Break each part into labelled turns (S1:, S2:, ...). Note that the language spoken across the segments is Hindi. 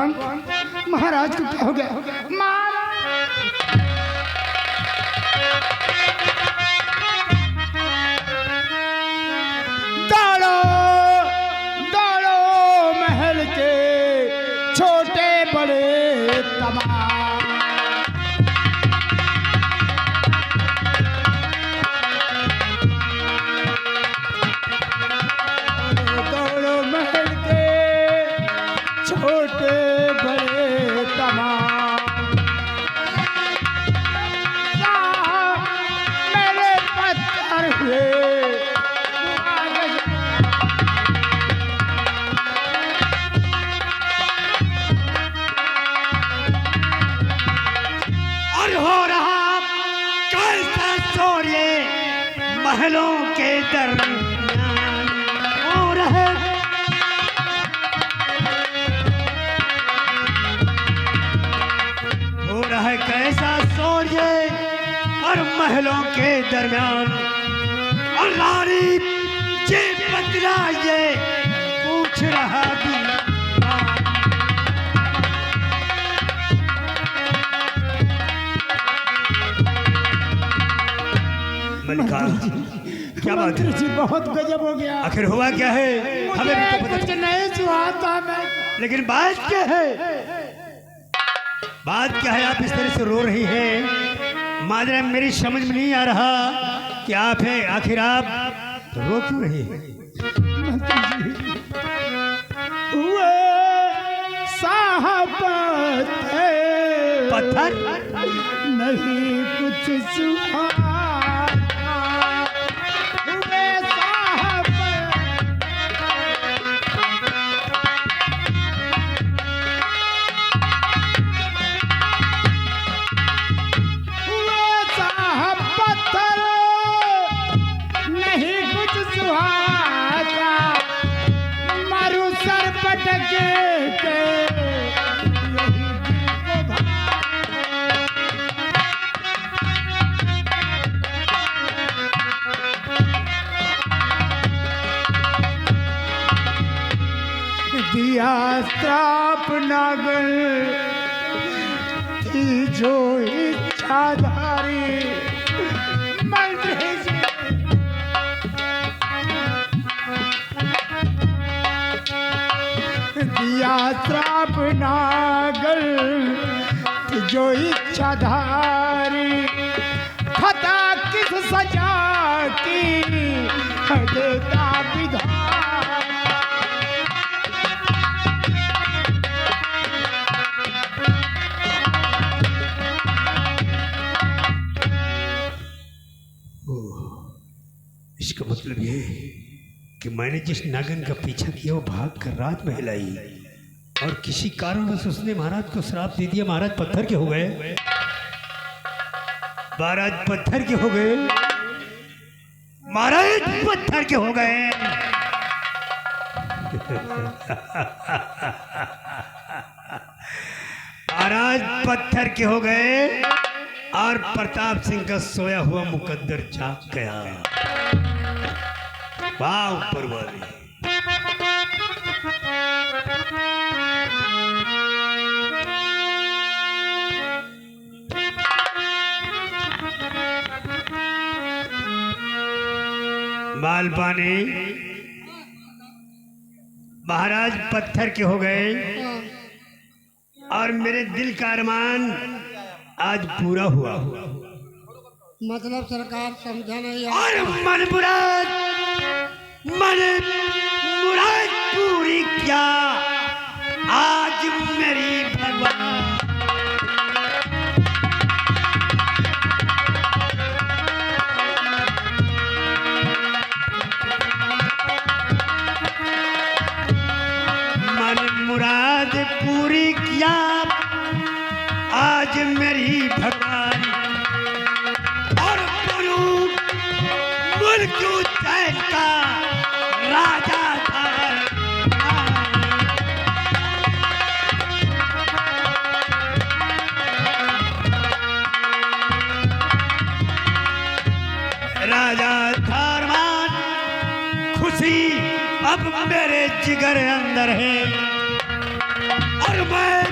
S1: भगवान महाराज को क्या हो गया? दौड़ो दौड़ो महल के छोटे बड़े तमाम, दौड़ो महल के छोटे बड़े तमाम, मेरे पत्थर हुए
S2: महलों के दरमियान हो रहा है कैसा सूर्य और महलों के दरमियान, और रानी ये बदला ये पूछ रहा भी मलिका। क्या बात है
S1: जी? बहुत गजब हो गया।
S2: आखिर हुआ क्या है? हमें भी तो पता
S1: कुछ नहीं हुआ था मैं,
S2: लेकिन बात क्या है? बात क्या है? आप इस तरह से रो रही हैं, माजरा मेरी समझ में नहीं आ रहा कि आप है आखिर आप रो क्यों रही हैं?
S1: साहब
S2: पत्थर
S1: नहीं कुछ सुहा दिया श्राप नागल थी जो इच्छाधारी, दिया श्राप नागल थी जो इच्छाधारी, खता किस सजा की देता विधान।
S2: इसका मतलब ये कि मैंने जिस नागिन का पीछा किया वो भाग कर राजमहल आई और किसी कारणवश उसने महाराज को श्राप दे दिया। महाराज पत्थर के हो गए, महाराज पत्थर के हो गए, महाराज पत्थर के हो गए। महाराज पत्थर के हो गए और प्रताप सिंह का सोया हुआ मुकद्दर जाग गया। वाह ऊपर वाली। मालपानी महाराज पत्थर के हो गए और मेरे दिल का अरमान आज पूरा हुआ।
S1: मतलब सरकार समझा नहीं
S2: और मन मुराद पूरी क्या आज मेरी भगवान। मन मुराद पूरी किया आज मेरी भगवान, और मुल्क उज्जैन का राजा था। राजा धर्मान खुशी अब मेरे जिगर अंदर है और मैं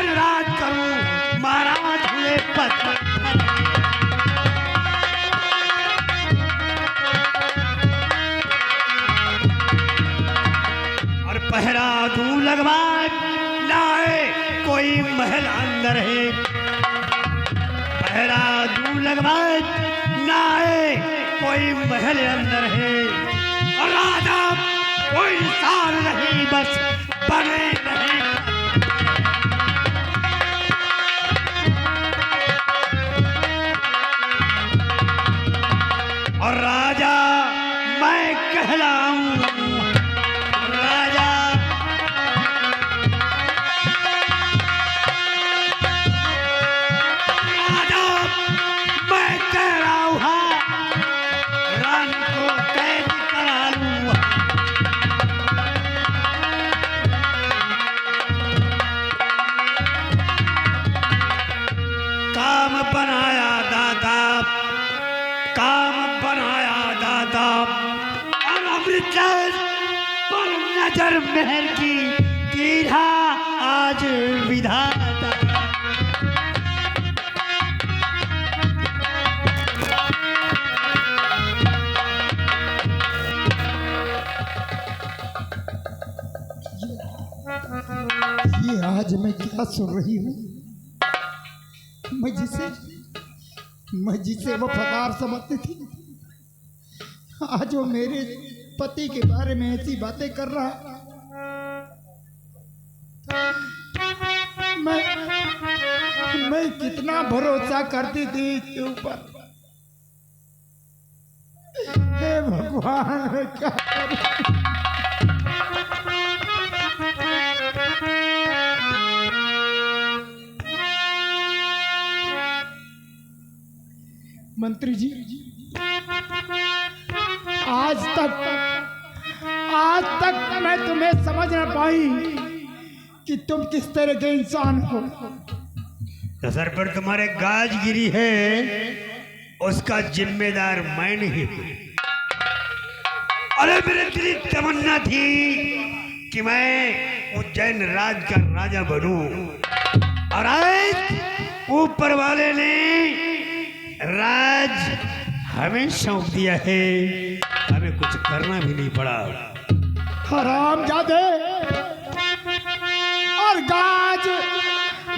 S2: और राज करूं महाराज हुए पत्थर। और पहरा दूं लगवा लाए कोई महल अंदर है, पहरा दूं लगवाए लाए कोई महल अंदर है। और राजा कोई इंसान नहीं बस बने नहीं। और राजा मैं कहलाऊं राजा। राजा मैं कह रहा हूं रानी को कैद करा लूंगा। काम बनाया दादा, काम बनाया दादा। और अमृतसर पर नजर महल की कीड़ा आज विधाता।
S1: ये आज मैं क्या सुन रही हूँ? मैं जिसे वफादार समझती थी, आज वो मेरे पति के बारे में ऐसी बातें कर रहा है। मैं कितना भरोसा करती थी इसके ऊपर। हे भगवान, मैं क्या करूं? मंत्री जी, आज तक मैं तुम्हें समझ न पाई कि तुम किस तरह के इंसान हो।
S2: तो सर पर तुम्हारे गाजगिरी है, उसका जिम्मेदार मैं नहीं हूं। अरे मेरे दिल की तमन्ना थी कि मैं उज्जैन राज का राजा बनूं, और आज ऊपर वाले ने राज हमें सौंप दिया है, हमें कुछ करना भी नहीं पड़ा।
S1: हरामजादे, और गाज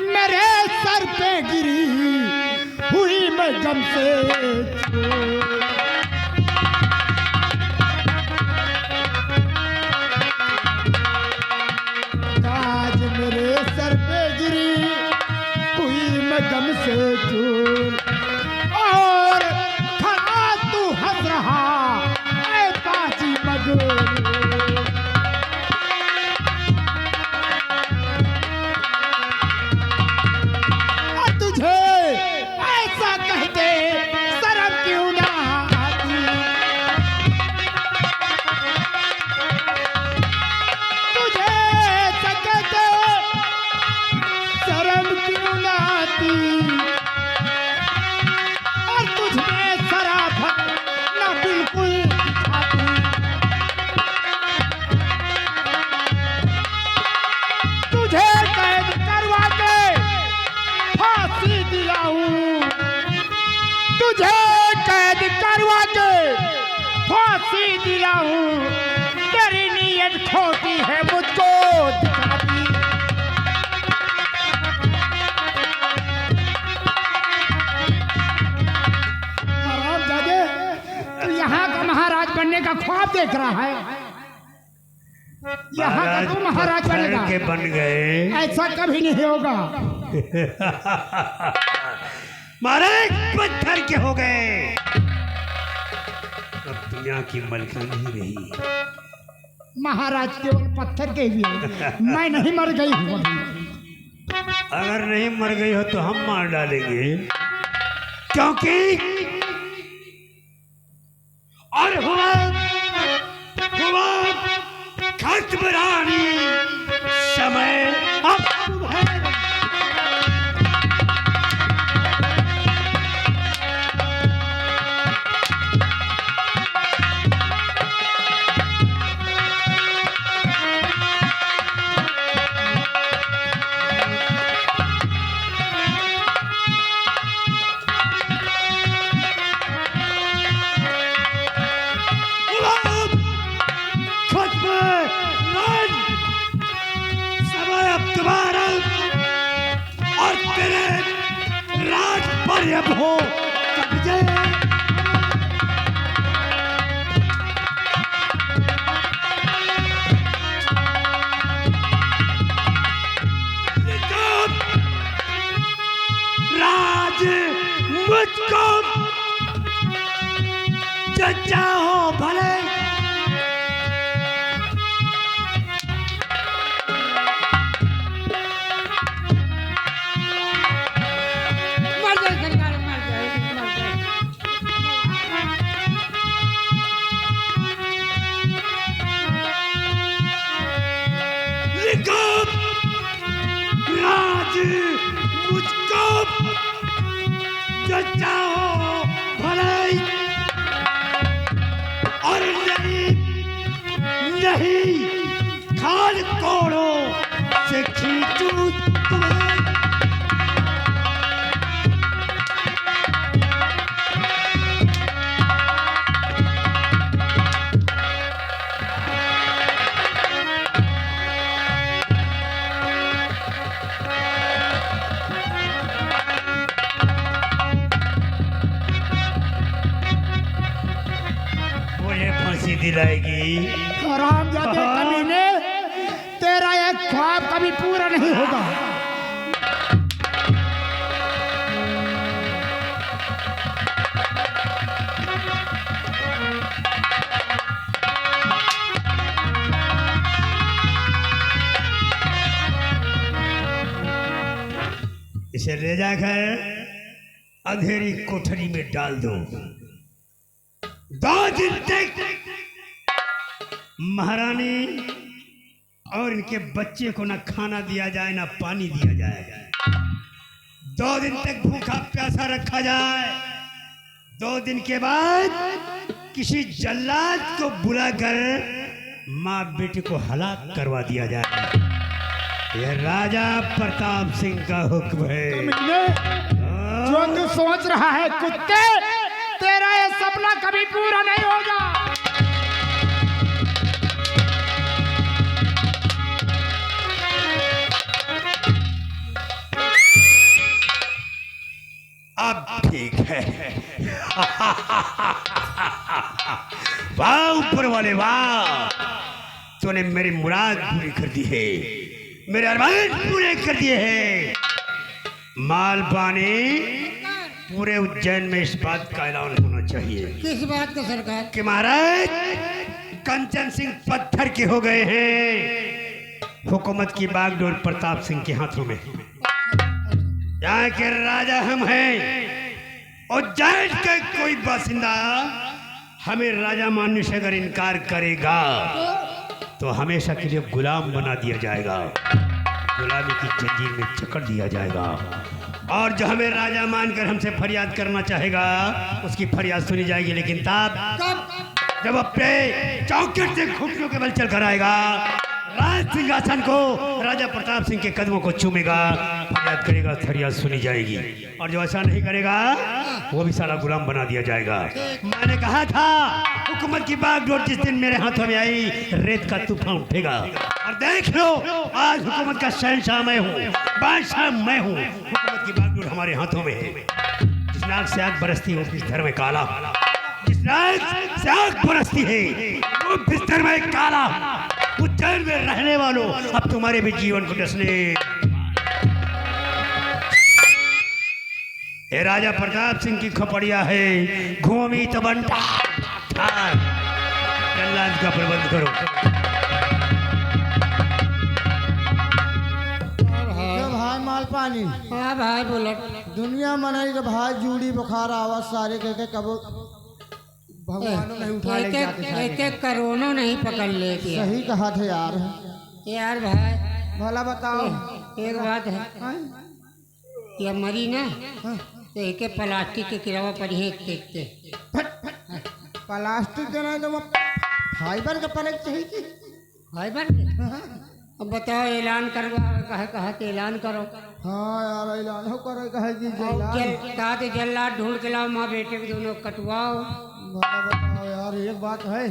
S1: मेरे सर पे गिरी हुई मैं गम से। गाज मेरे सर पे गिरी हुई मैं गम से चूर। और खड़ा तू हंस रहा ऐ पाची मगरू। तुझे ऐसा कहते शर्म क्यों ना आती? तुझे ऐसा कहते शर्म क्यों ना आती? और तुझमें शराफत ना बिल्कुल आती। तुझे कैद करवा के फांसी दिलाऊं, तुझे कैद करवा के फांसी दिलाऊं। तेरी नीयत खोटी है मुझको दिखाती। हरामजादे, तू यहाँ का महाराज बनने का ख्वाब देख रहा है? यहाँ का तू महाराज बनेगा?
S2: के बन गए।
S1: ऐसा कभी नहीं होगा।
S2: महाराज पत्थर के हो गए, अब दुनिया की मलका नहीं रही।
S1: महाराज केवल पत्थर के ही हैं। मैं नहीं मर गई हूँ अभी।
S2: अगर नहीं मर गई हो तो हम मार डालेंगे, क्योंकि और हुआ खत्म रानी, समय अब है। अब हो कब्जे। राज मुझको जो चाहो भले,
S3: मर जाए सरकार, मर जाए, मर जाए।
S2: लिखो राज मुझको जो चाहो भले, और नहीं नहीं खाल कोड़ों से खींचूं तुम्हें। मुझे फांसी दिलाएगी।
S1: हरामजादे कमीने, तेरा एक ख्वाब कभी पूरा नहीं होगा।
S2: इसे ले जाकर अंधेरी कोठरी में डाल दो। 2 दिन तक महारानी और इनके बच्चे को ना खाना दिया जाए ना पानी दिया जाए। 2 दिन तक भूखा प्यासा रखा जाए। 2 दिन के बाद किसी जल्लाद को बुलाकर माँ बेटे को हलाक करवा दिया जाए। यह राजा प्रताप सिंह का हुक्म है।
S1: कमीने, जो तू सोच रहा है कुत्ते, तेरा ये सपना कभी पूरा नहीं होगा।
S2: अब ठीक है। वाह ऊपर वाले वाह, तूने मेरी मुराद पूरी कर दी है, मेरे अरमान पूरे कर दिए हैं। मालपानी पूरे उज्जैन में इस बात का ऐलान होना चाहिए
S3: किस बात का सरकार?
S2: कि महाराज कंचन सिंह पत्थर के हो गए हैं। हुकूमत की बागडोर प्रताप सिंह के हाथों में। यहाँ के राजा हम हैं। उज्जैन का कोई बासिंदा हमें राजा मानने से अगर इनकार करेगा तो हमेशा के लिए गुलाम बना दिया जाएगा, गुलामी की जंजीर में जकड़ दिया जाएगा। और जो हमें राजा मानकर हमसे फरियाद करना चाहेगा उसकी फरियाद सुनी जाएगी, लेकिन तब जब अपने चौखट से घुटनों के बल चल कर आएगा, राज सिंहासन को राजा प्रताप सिंह के कदमों को चूमेगा, फरियाद करेगा, फरियाद सुनी जाएगी। और जो ऐसा नहीं करेगा वो भी सारा गुलाम बना दिया जाएगा। मैंने कहा था हुकूमत की बागडोर जिस दिन मेरे हाथों में आई रेत का तूफान उठेगा। और देख लो आज हुकूमत का शहंशाह मैं हूँ, बादशाह मैं हूँ। हुकूमत की बागडोर हमारे हाथों में है। जिस नाक से आग बरसती है उस बिस्तर में काला, जिस नाक से आग बरसती है वो बिस्तर में काला। उज्जैन में रहने वालों अब तुम्हारे भी जीवन को डसने। ये राजा प्रताप सिंह की खपड़िया है, घूमी तो बनता जल्लाद का प्रबंध करो।
S1: के भाई मालपानी,
S3: हाँ भाई बोला।
S1: दुनिया मनाई के भाई जूड़ी बुखार आवाज सारे के कब भगवानों नहीं उठा ले जाते सारे।
S3: एक एक करोड़ों नहीं पकड़ लेती है।
S1: सही कहा थे यार।
S3: यार भाई
S1: भला बताओ।
S3: एक बात है,
S1: हाँ?
S3: ये मरी ना
S1: हाँ?
S3: तो एक एक प्लास्टिक के किरावा पर ही देखते।
S1: प्लास्टिक देना तो फाइबर का पलक चाहिए कि
S3: भाई बन अब बताओ ऐलान करवा कहा तो ऐलान करो।
S1: हाँ यार ऐलान हो करे कहे कि
S3: कहा तो जल्लाद ढूंढ के लाओ, माँ बेटे के दोनों कटवाओ।
S1: भला बताओ यार। एक बात है,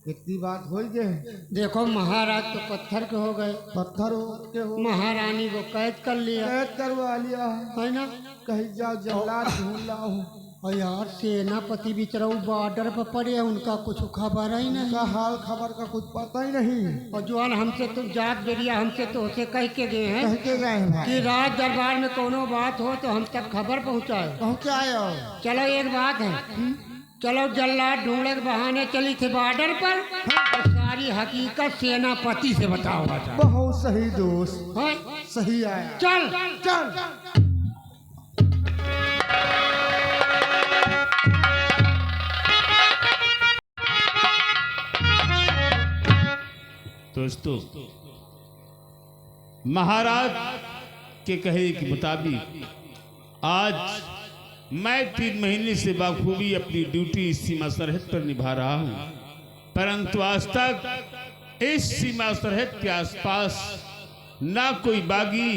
S1: इतनी बात हो गए।
S3: देखो महाराज तो पत्थर के हो गए,
S1: पत्थर के हो
S3: महारानी को कैद कर लिया
S1: कैद करवा लिया
S3: है ना।
S1: कहीं जाओ जल्लाद ढूंढ लाओ।
S3: और यार सेनापति भी चलो बॉर्डर पर पड़े, उनका कुछ खबर ही नहीं।
S1: का हाल खबर का कुछ पता ही नहीं।
S3: और जवान हमसे तो जात बेरिया हमसे तो उसे कह के गए हैं
S1: कह के गए हैं भाई
S3: कि राज दरबार में कोनो बात हो तो हम तक खबर पहुँचाए।
S1: पहुँचाए हो।
S3: चलो एक बात है, चलो जल्लाद ढूंढने के बहाने चली थी बॉर्डर पर, और सारी हकीकत सेनापति से बताओ।
S1: बहुत सही दोस्त,
S3: हाँ?
S1: सही आया।
S3: चल
S1: चल
S4: दोस्तों, महाराज के कहे के मुताबिक आज मैं 3 महीने से बाखूबी अपनी ड्यूटी इस सीमा सरहद पर निभा रहा हूं, परंतु आज तक इस सीमा सरहद के आसपास ना कोई बागी,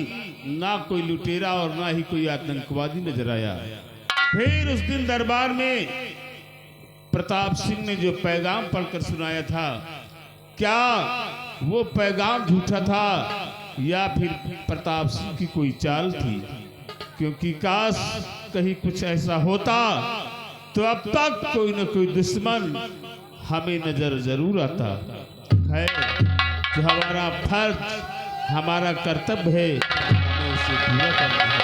S4: ना कोई लुटेरा और ना ही कोई आतंकवादी नजर आया। फिर उस दिन दरबार में प्रताप सिंह ने जो पैगाम पढ़कर सुनाया था, क्या वो पैगाम झूठा था या फिर प्रताप सिंह की कोई चाल थी? क्योंकि काश कहीं कुछ ऐसा होता तो अब तक कोई न कोई दुश्मन हमें नजर जरूर आता है। जो हमारा फर्ज, हमारा कर्तव्य है, हमें उसे पूरा करना है।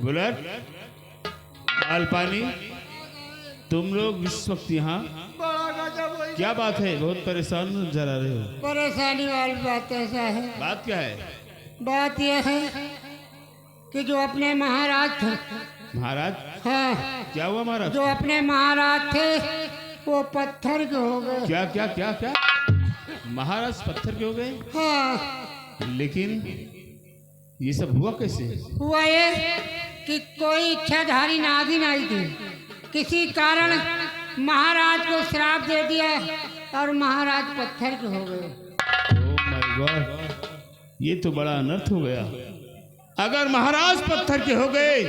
S4: बुलेट, माल पानी, तुम लोग इस वक्त यहाँ क्या बात है? बहुत परेशान नजर आ रहे हो।
S3: परेशानी वाली बात ऐसा है,
S4: बात क्या है?
S3: बात यह है कि जो अपने महाराज थे,
S4: महाराज
S3: हाँ,
S4: क्या हुआ महाराज?
S3: जो अपने महाराज थे वो पत्थर के हो गए।
S4: क्या क्या क्या क्या? महाराज पत्थर के हो गए?
S3: हाँ,
S4: लेकिन ये सब हुआ कैसे?
S3: हुआ ये कि कोई इच्छाधारी नागिन आई थी, किसी कारण महाराज को श्राप दे दिया और महाराज पत्थर के हो गए।
S4: ओह माय गॉड, ये तो बड़ा अनर्थ हो गया। अगर महाराज पत्थर के हो गए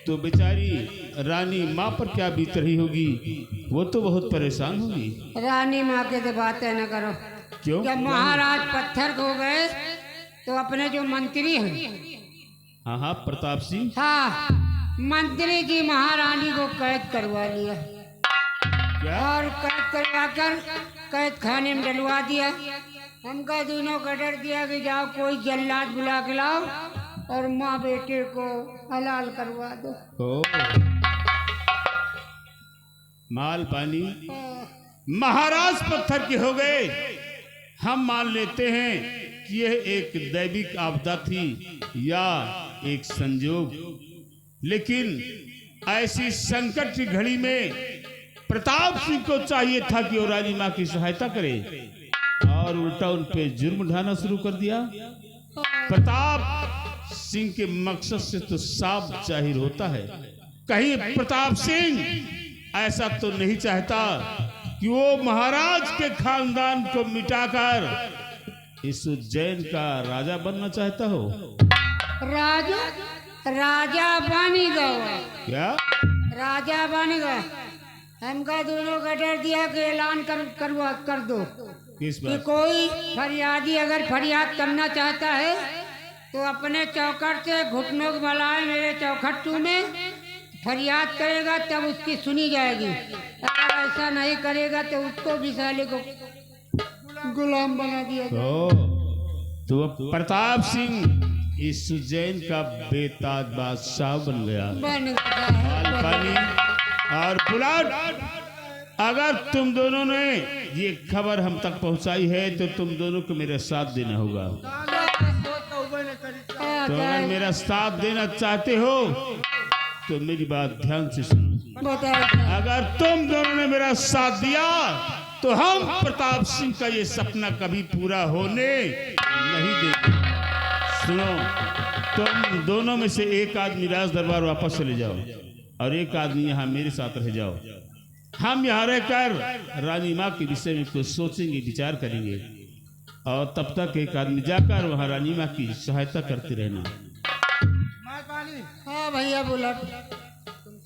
S4: तो बेचारी रानी माँ पर क्या बीत रही होगी? वो तो बहुत परेशान होगी।
S3: रानी माँ के तो बातें न करो।
S4: क्यों?
S3: जब महाराज पत्थर के हो गए तो अपने जो मंत्री हैं,
S4: हाँ हाँ, प्रताप सिंह,
S3: हाँ, मंत्री जी महारानी को कैद करवा लिया
S4: क्या?
S3: और कैद करवा कर कैद खाने में डलवा दिया। हमका दोनों का डर दिया कि जाओ कोई जल्लाद बुला के लाओ और माँ बेटे को हलाल करवा दो।
S4: ओ, माल पानी, महाराज पत्थर के हो गए। हम मान लेते हैं कि यह एक दैविक आपदा थी या एक संजोग, लेकिन ऐसी संकट की घड़ी में प्रताप सिंह को चाहिए था कि वो रानी माँ की सहायता करे और उल्टा उन पे जुर्म ढाना शुरू कर दिया। प्रताप सिंह के मकसद से तो साफ जाहिर होता है, कहीं प्रताप सिंह ऐसा तो नहीं चाहता कि वो महाराज के खानदान को मिटाकर इस उज्जैन का राजा बनना चाहता हो?
S3: राजा राजा बन गया।
S4: क्या
S3: राजा बन गया? हमका दोनों का डर दिया कि ऐलान कर दो
S4: किस
S3: कि
S4: बात?
S3: कोई फरियादी अगर फरियाद करना चाहता है तो अपने चौखट से घुटनों के बलाए मेरे चौखट में फरियाद करेगा, तब उसकी सुनी जाएगी। अगर ऐसा नहीं करेगा तो उसको भी साले को गुलाम बना दिया जाएगा।
S4: तो प्रताप सिंह इस उज्जैन का बेताज बादशाह बन गया।
S3: बन गया
S4: माल पानी और बुलाट, अगर तुम दोनों ने ये खबर हम तक पहुंचाई है तो तुम दोनों को मेरा साथ देना होगा। तो अगर मेरा साथ देना चाहते हो तो मेरी बात ध्यान से सुनो।
S3: बताओ।
S4: अगर तुम दोनों ने मेरा साथ दिया तो हम प्रताप सिंह का ये सपना कभी पूरा होने नहीं देंगे। सुनो, तुम दोनों में से एक आदमी राज दरबार वापस चले जाओ और एक आदमी यहाँ मेरे साथ रह जाओ। हम यहाँ रहकर रानी माँ के विषय में कुछ सोचेंगे, विचार करेंगे और तब तक एक आदमी जाकर वहाँ रानी माँ की सहायता करते रहना।
S3: हाँ भैया बुलट,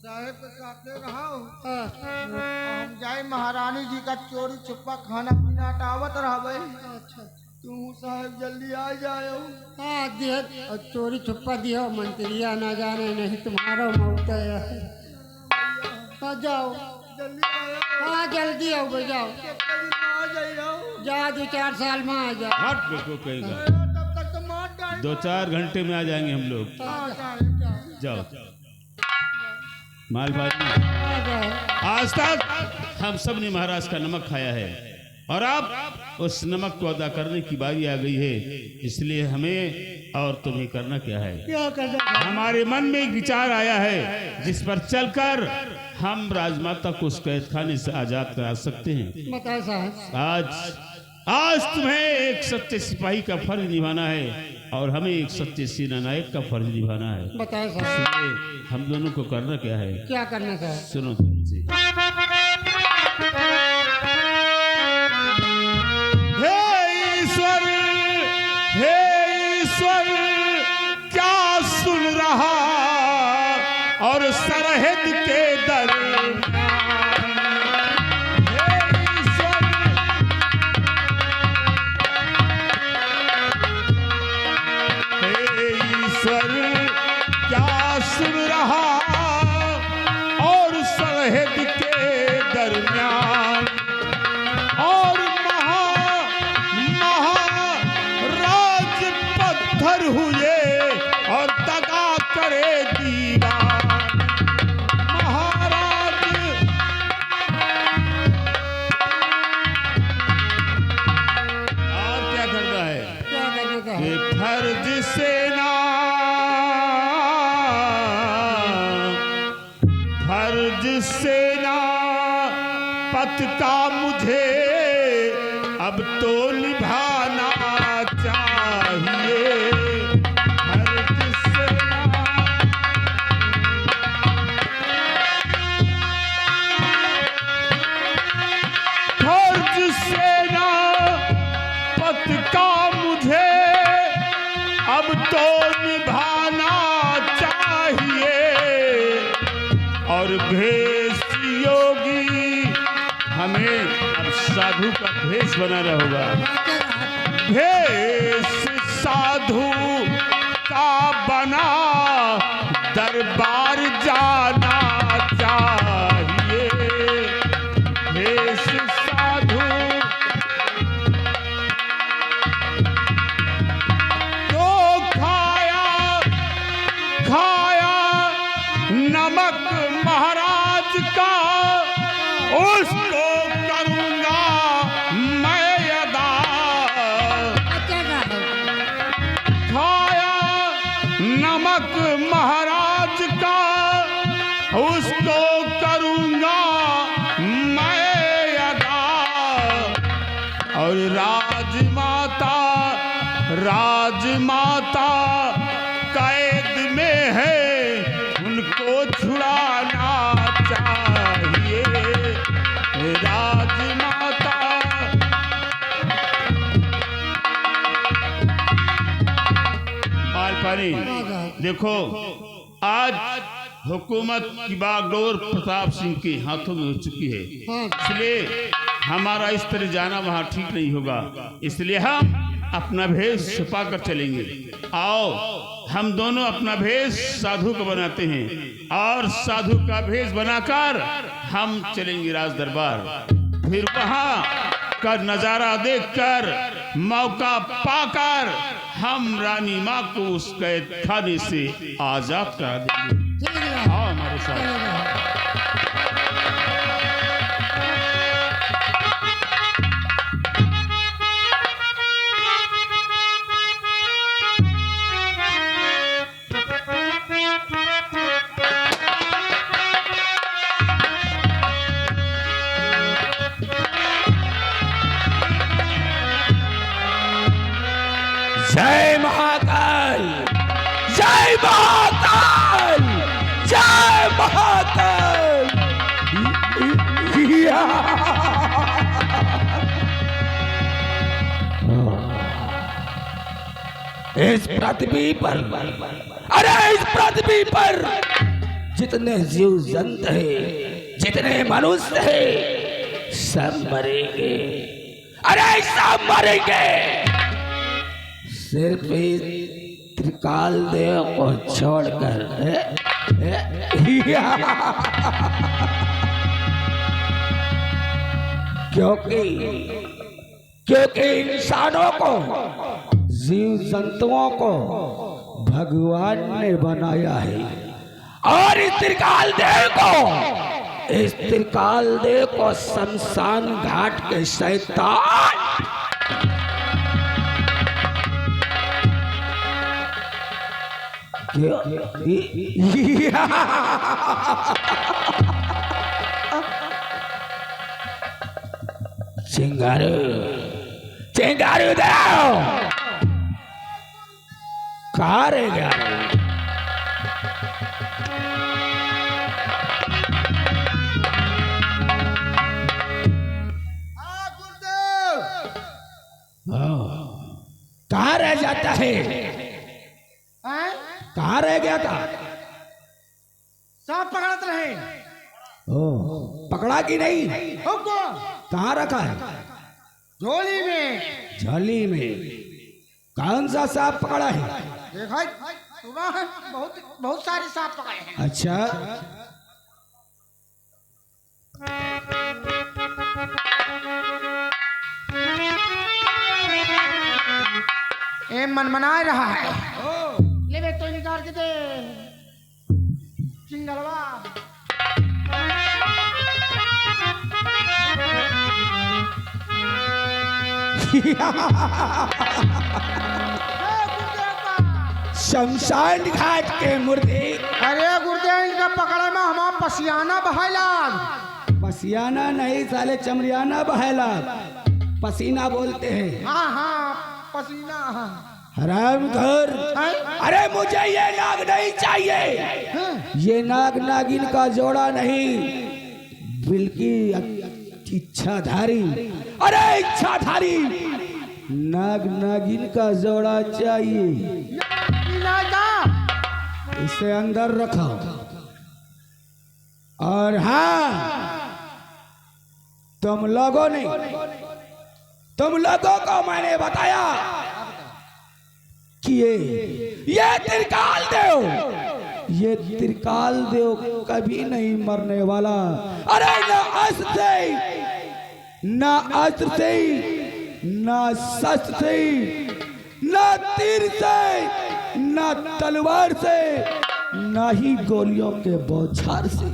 S1: साहेब के साथे रहा
S3: हाँ,
S1: हम जाए महारानी जी का चोरी छुपा खाना पीना हटावत रहबे।
S3: अच्छा
S1: तू साहब जल्दी आ जाओ।
S3: हाँ दिया और चोरी छुपा दिया मंत्रिया ना जाने नहीं तुम्हारा मौत है। हाँ जाओ
S1: जल्दी आओ।
S3: हाँ जल्दी आओ भाई जाओ
S1: कितने दिन में आ जाइयो?
S3: जा 2-4 साल में आ जाओ।
S4: हट बेको कहेगा
S1: तब तक तो मार डाल।
S4: 2-4 घंटे में आ जाएंगे हम लोग।
S1: हाँ, साहब, जाओ।
S4: जाओ मालबाजी,
S3: आ जाओ।
S4: आज तक हम सब ने महाराज का नमक खाया है और अब उस नमक को अदा करने की बारी आ गई है। इसलिए हमें और तुम्हें करना क्या है?
S3: क्या करना है?
S4: हमारे मन में एक विचार आया है जिस पर चलकर हम राजमाता को उस कैद खाने से आजाद करा सकते हैं।
S3: बताओ साहब।
S4: आज तुम्हें एक सच्चे सिपाही का फर्ज निभाना है और हमें एक सच्चे सेना नायक का फर्ज निभाना है।
S3: बताओ साहब
S4: इसलिए हम दोनों को करना क्या है?
S3: क्या करना साहब?
S4: सुनो तुमसे। हे ईश्वर क्या सुन रहा और सरहद के दरमियान। हे ईश्वर क्या सुन रहा और सरहद के दरमियान और महाराज पत्थर हुए और दगा करे दीवान। महाराज और क्या करना है?
S3: क्या करने का
S4: कि
S3: है?
S4: फर्ज सेना पथ का मुझे अब तो निभाना चाहिए। फर्ज सेना पथ का मुझे अब तो निभाना चाहिए। और भेष योगी हमें अब साधु का भेष बनाना होगा। भेष साधु का बना दरबार जाना चाहिए। भेष साधु तो खाया नमक महाराज का उसको करूंगा मैं अदा। खाया नमक महाराज का उसको करूंगा मैं अदा। और राजमाता कैद में है उनको छुड़ाना चाहिए। राजमाता मालपानी देखो, आज हुकूमत की बागडोर प्रताप सिंह के हाथों में हो चुकी है। इसलिए हमारा इस तरह जाना वहां ठीक नहीं होगा। इसलिए हम अपना भेष छुपा कर चलेंगे। आओ हम दोनों अपना भेष साधु का बनाते हैं और साधु का भेष बनाकर हम चलेंगे राज दरबार। फिर वहां का नजारा देखकर मौका पाकर हम रानी माँ को उस कैद खाने से आजाद करा देंगे। आओ हमारे साथ।
S5: जय महाकाल, जय महाकाल, जय महाकाल। इस पृथ्वी पर, अरे इस पृथ्वी पर जितने जीव जंतु है, जितने मनुष्य है, सब मरेंगे। अरे सब मरेंगे, सिर्फ इस त्रिकाल देव को छोड़कर। क्योंकि इंसानों को, जीव जंतुओं को भगवान ने बनाया है, और इस त्रिकाल देव को शमशान घाट के शैतान चिंगारू दो कहाँ रह गया? कहाँ रह जाता है? कहाँ रह गया था?
S1: सांप पकड़ते रहे।
S5: ओ, पकड़ा कि नहीं?
S1: हमको
S5: कहाँ रखा है?
S1: झोली में।
S5: झोली में कौन सा सांप पकड़ा है?
S1: देखा सुबह बहुत सारे सांप पकड़े हैं।
S5: अच्छा,
S1: ये मनमना रहा है। ले बे तो निकाल के दे चिंगलवा।
S5: शमशान घाट के मुर्दे।
S1: अरे गुरुदेव, इनका पकड़े में हमारा पसियाना बहेला।
S5: पसियाना नहीं साले, चमरियाना बहेला। पसीना बोलते हैं।
S1: हाँ हाँ पसीना।
S5: हराम घर। अरे मुझे ये नाग नहीं चाहिए। ये नाग नागिन का जोड़ा नहीं, बल्कि इच्छाधारी। अरे इच्छाधारी नाग नागिन का जोड़ा चाहिए। इसे अंदर रखो। और हाँ, तुम लोगों को मैंने बताया कि ये त्रिकाल देव कभी नहीं मरने वाला। अरे ना अस्त्र से, ना शस्त्र से, ना तीर से, ना तलवार से, ना ही गोलियों के बौछार से।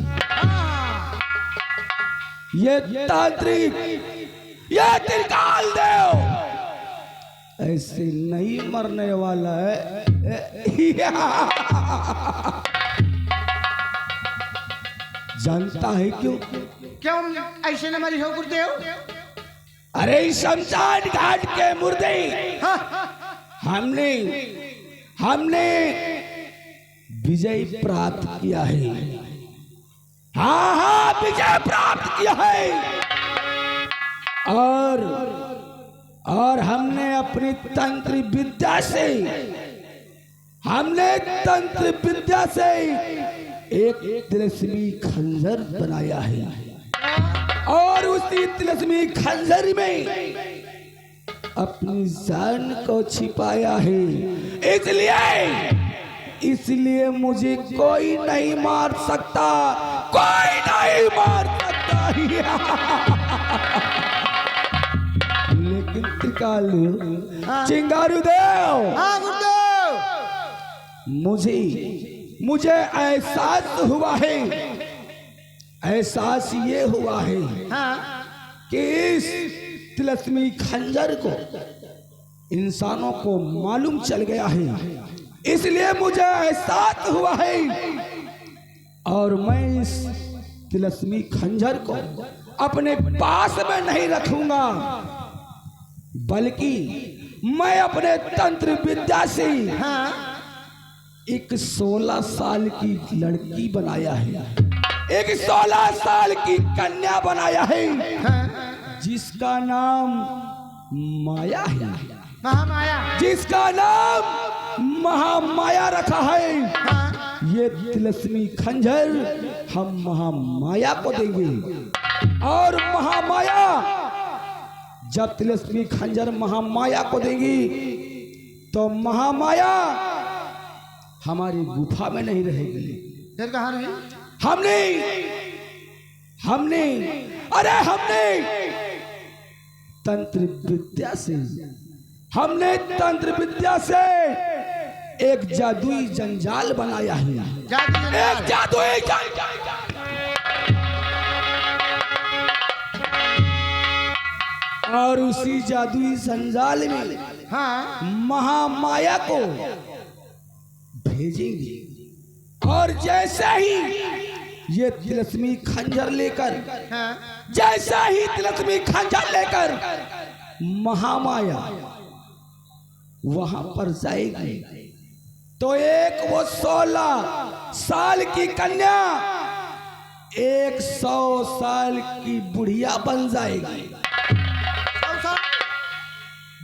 S5: ये तांत्रिक, ये त्रिकाल देव ऐसे नहीं मरने वाला है। जानता है क्यों?
S1: क्यों ऐसे न मरी हो गुरुदेव?
S5: अरे शमशान घाट के मुर्दे, हमने विजय प्राप्त किया है। हाँ, विजय प्राप्त किया है। और हमने अपनी तंत्र विद्या से एक तिलस्मी खंजर बनाया है, और उसी तिलस्मी खंजर में अपनी जान को छिपाया है। इसलिए मुझे कोई नहीं मार सकता, कोई नहीं मार सकता। लेकिन त्रिकाल चिंगारू देव,
S1: हाँ गुरुदेव,
S5: मुझे एहसास ये हुआ है कि इस तिलस्मी खंजर को इंसानों को मालूम चल गया है। इसलिए मुझे एहसास हुआ है, और मैं इस तिलस्मी खंजर को अपने पास में नहीं रखूंगा, बल्कि मैं अपने तंत्र विद्या से एक 16 साल की लड़की बनाया है, एक 16 साल की कन्या बनाया है, जिसका नाम माया है।
S1: महामाया।
S5: जिसका नाम महामाया रखा है। ये तिलस्मी खंजर हम महामाया को देंगे। और महामाया जब तिलस्मी खंजर महामाया को देंगी तो महामाया हमारी गुफा में नहीं रहेगी।
S1: फिर कहाँ रही?
S5: हमने तंत्र विद्या से एक जादुई जंजाल बनाया है। एक जादुई जंजाल। और उसी जादुई जंजाल में
S1: हाँ
S5: महामाया को भेजेंगे। और जैसे ही ये तिलस्मी खंजर लेकर जैसा ही तिलस्मी खंजर लेकर महामाया वहां पर जाएगी तो एक वो 16 साल की कन्या 100 साल की बुढ़िया बन जाएगी।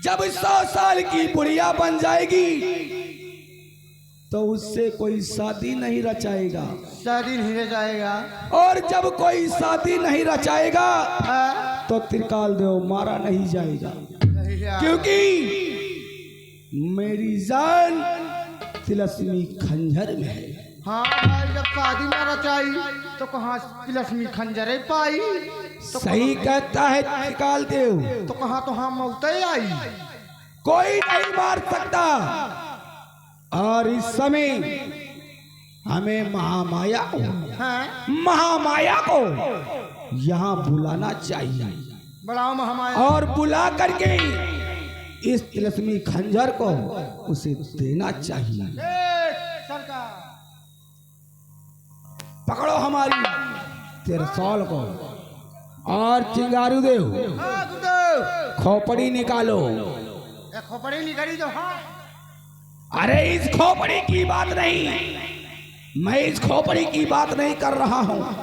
S5: जब 100 साल की बुढ़िया बन जाएगी तो उससे कोई शादी नहीं रचाएगा।
S1: शादी नहीं रचाएगा।
S5: और जब कोई शादी नहीं रचाएगा तो त्रिकाल देव मारा नहीं जाएगा, क्योंकि मेरी जान तिलस्मी खंजर में है।
S1: हाँ भाई, जब शादी ना रचाई तो कहाँ तिलस्मी खंजर पाई? तो
S5: सही कहता है त्रिकाल देव।
S1: तो कहाँ तो हम मौत आई।
S5: कोई नहीं मार सकता। और इस समय हमें महामाया को यहाँ बुलाना चाहिए।
S1: बुलाओ महामाया।
S5: और बुला करके इस तिलस्मी खंजर को उसे देना चाहिए।
S1: सरकार
S5: पकड़ो हमारी तिरसाल को। और चिंगारू देव खोपड़ी निकालो।
S1: खोपड़ी निकाली जो। हाँ
S5: अरे इस खोपड़ी की बात नहीं, मैं इस खोपड़ी की बात नहीं कर रहा हूँ।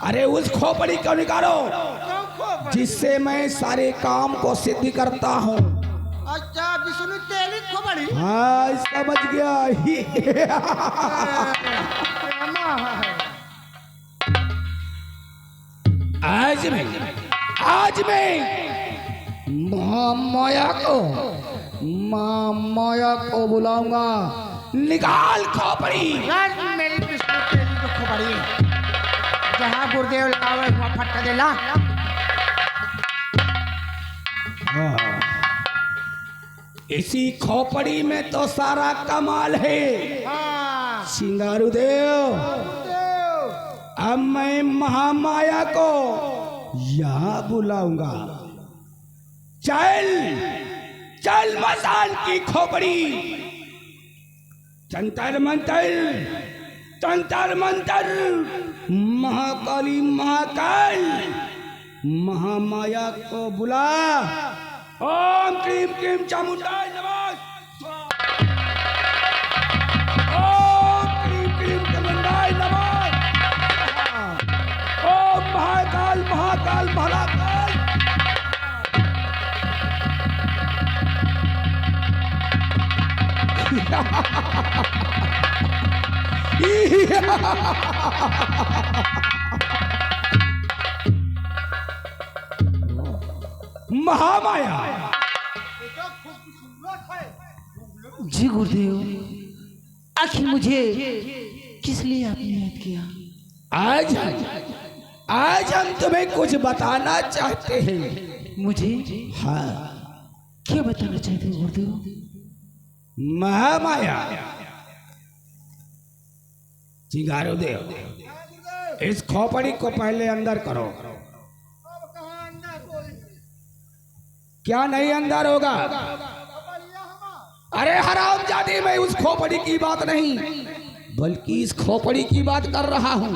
S5: अरे उस खोपड़ी को निकालो जिससे मैं सारे काम को सिद्ध करता हूँ।
S1: अच्छा विष्णु तेरी खोपड़ी।
S5: हाँ समझ गया। आज मैं महामाया को बुलाऊंगा। निकाल खोपड़ी।
S1: मेरी विष्णु तेरी को खोपड़ी जहाँ गुरुदेव लगावे वहाँ फटका देला।
S5: इसी खोपड़ी में तो सारा कमाल है। सिंगारू देव, अब मैं महामाया को यहाँ बुलाऊंगा। चल चल मसान की खोपड़ी। जंतर मंतर महाकाली महाकाल महामाया को बुला। ओम क्रीम क्रीम चामुंडाय नमः। ओम क्रीम क्रीम चामुंडाय नमः। ओम महाकाल महाकाल महाकाल। महामाया।
S6: जी गुरुदेव, आखिर मुझे किस लिए आपने याद किया?
S5: आज हम तुम्हें कुछ बताना चाहते हैं।
S6: मुझे?
S5: हाँ।
S6: क्या बताना चाहते हो गुरुदेव?
S5: महामाया, चिंगारू देव, इस खोपड़ी को पहले अंदर करो। क्या नहीं अंदर होगा? अरे हरामजादी, मैं उस खोपड़ी की बात नहीं बल्कि इस खोपड़ी की बात कर रहा हूँ।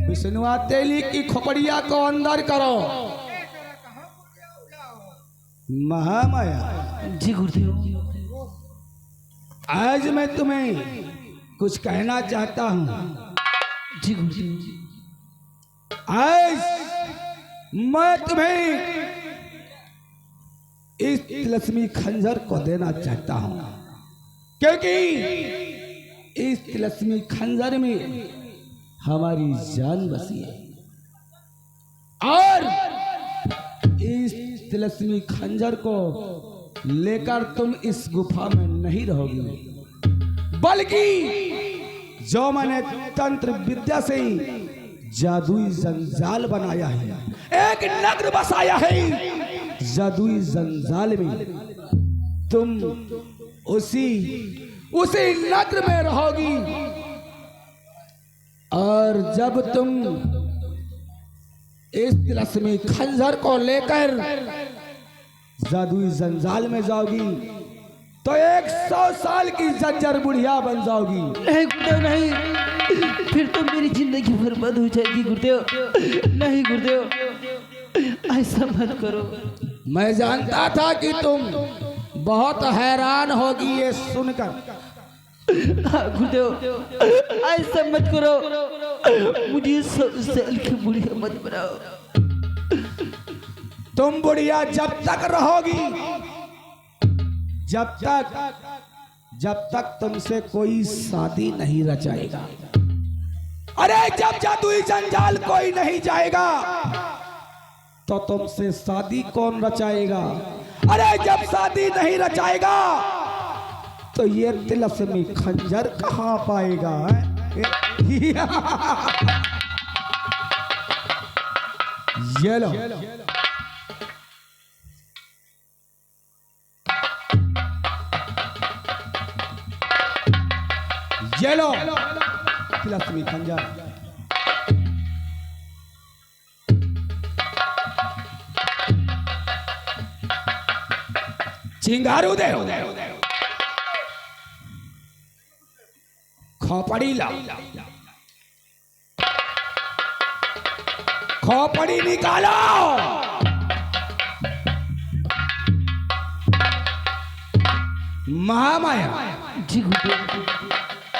S5: विष्णुआ तेली की खोपड़िया को अंदर करो। महामाया।
S6: जी गुरुदेव।
S5: आज मैं तुम्हें कुछ कहना चाहता हूँ।
S6: जी गुरुदेव।
S5: आज मैं तुम्हें इस तिलस्मी खंजर को देना चाहता हूँ, क्योंकि इस तिलस्मी खंजर में हमारी जान बसी है और इस तिलस्मी खंजर को लेकर तुम इस गुफा में नहीं रहोगी, बल्कि जो मैंने तंत्र विद्या से जादुई जंजाल बनाया है, एक नगर बसाया है जादुई जंजाल में, तुम उसी नगर में रहोगी। और जब तुम इस तिलस्मी खंजर को लेकर जादुई जंजाल में जाओगी तो 100 साल की जंजर बुढ़िया बन जाओगी।
S6: नहीं गुरुदेव नहीं, फिर तो मेरी जिंदगी बर्बाद हो जाएगी गुरुदेव। नहीं गुरुदेव, ऐसा मत करो।
S5: मैं जानता था कि तुम बहुत हैरान होगी ये सुनकर।
S6: हाँ गुरुदेव, ऐसा मत करो, मुझे 100 साल की बुढ़िया मत बनाओ।
S5: तुम बुढ़िया जब तक रहोगी, जब तक तुमसे कोई शादी नहीं रचाएगा। अरे जब जादुई जंजाल कोई नहीं जाएगा तो तुमसे शादी कौन रचाएगा? अरे जब शादी नहीं रचाएगा तो ये तिलस्मी खंजर कहाँ पाएगा? ये लो, ये लो तिलस्मी खंजर। चिंगारू दे, खोपड़ी ला, खोपड़ी निकालो। महामाया,
S6: जी गुरुदेव।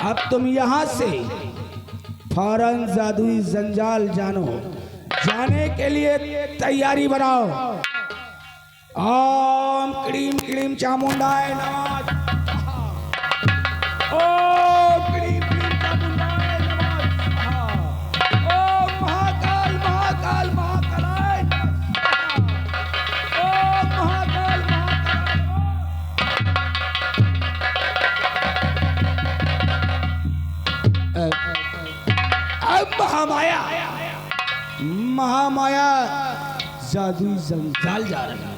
S5: अब तुम यहां से फौरन जादुई जंजाल जाने के लिए तैयारी बनाओ। ओम क्रीम क्रीम चामुंडाय नमः। ओम क्रीम क्रीम चामुंडाय नमः। ओम महाकाल महाकाल महाकालाय नमः। ओम महाकाल महाकाल। अब महामाया जादुई जंजाल जा रहा है।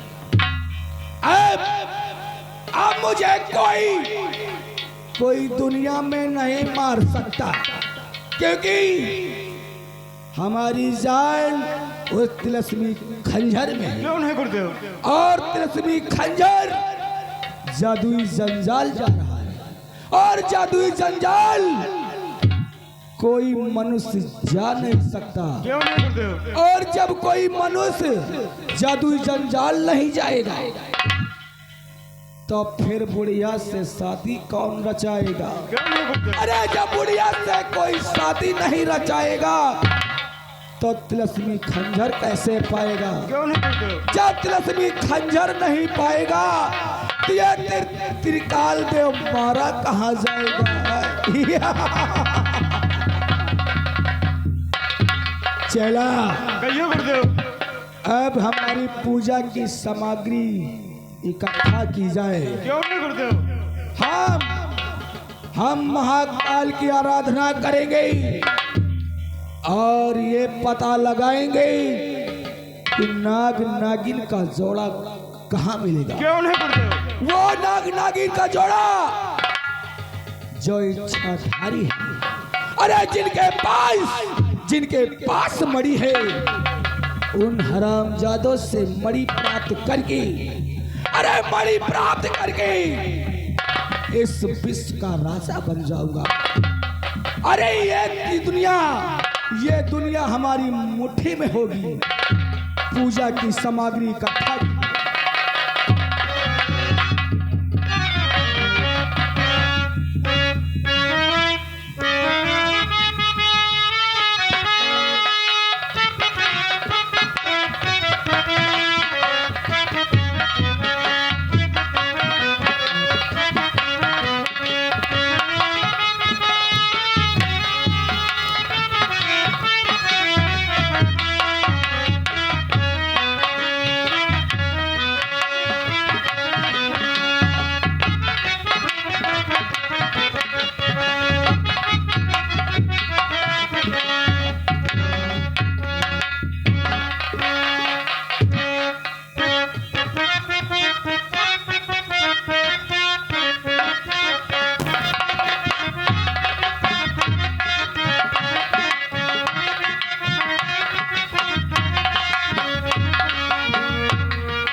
S5: अब मुझे कोई दुनिया में नहीं मार सकता, क्योंकि हमारी जान उस तिलस्मी खंजर में है।
S1: क्यों नहीं गुरुदेव?
S5: और तिलस्मी खंजर जादुई जंजाल जा रहा है, और जादुई जंजाल कोई मनुष्य जा नहीं सकता।
S1: क्यों नहीं गुरुदेव?
S5: और जब कोई मनुष्य जादुई जंजाल नहीं जाएगा तो फिर बुढ़िया से शादी कौन रचाएगा?
S1: क्यों नहीं गुरुदेव?
S5: अरे जब बुढ़िया से कोई शादी नहीं रचाएगा तो तिलस्मी खंजर कैसे पाएगा?
S1: क्यों नहीं गुरुदेव?
S5: जब तिलस्मी खंजर नहीं पाएगा तो ये त्रिकाल देव मारा कहाँ जाएगा? चला,
S1: कहिए गुरुदेव।
S5: अब हमारी पूजा की सामग्री इकट्ठा की जाए।
S1: क्यों नहीं गुरुदेव?
S5: हम महाकाल की आराधना करेंगे और ये पता लगाएंगे कि नाग नागिन का जोड़ा कहाँ मिलेगा।
S1: क्यों नहीं गुरुदेव?
S5: वो नाग नागिन का जोड़ा जो इच्छाधारी है, अरे जिनके पास मणि है, उन हरामजादों से मणि प्राप्त करके, अरे मणि प्राप्त करके इस विश्व का राजा बन जाऊंगा। अरे ये दुनिया हमारी मुट्ठी में होगी। पूजा की सामग्री इकट्ठा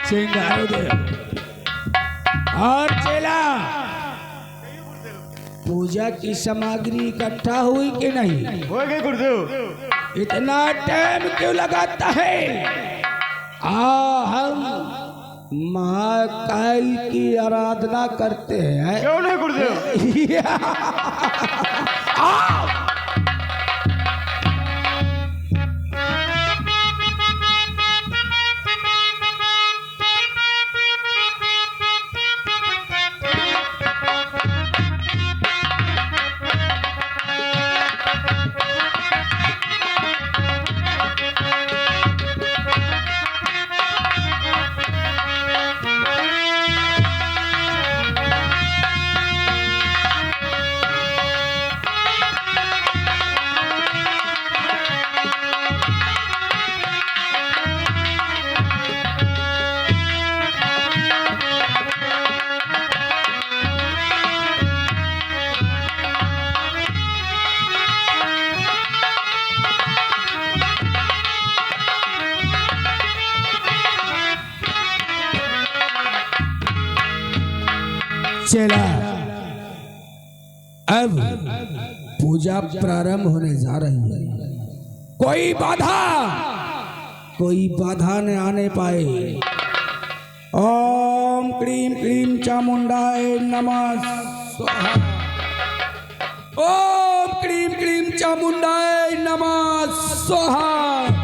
S5: चिंगारी दे। और चेला, पूजा की सामग्री इकट्ठा हुई कि नहीं?
S1: हो गए गुरुदेव।
S5: इतना टाइम क्यों लगाता है? हम महाकाल की आराधना करते हैं।
S1: क्यों नहीं गुरुदेव?
S5: आओ। चला, अब पूजा प्रारंभ होने जा रही है। कोई बाधा न आने पाए। ओम क्रीम क्रीम चामुंडाय नमः स्वाहा। ओम क्रीम क्रीम चामुंडाय नमः स्वाहा।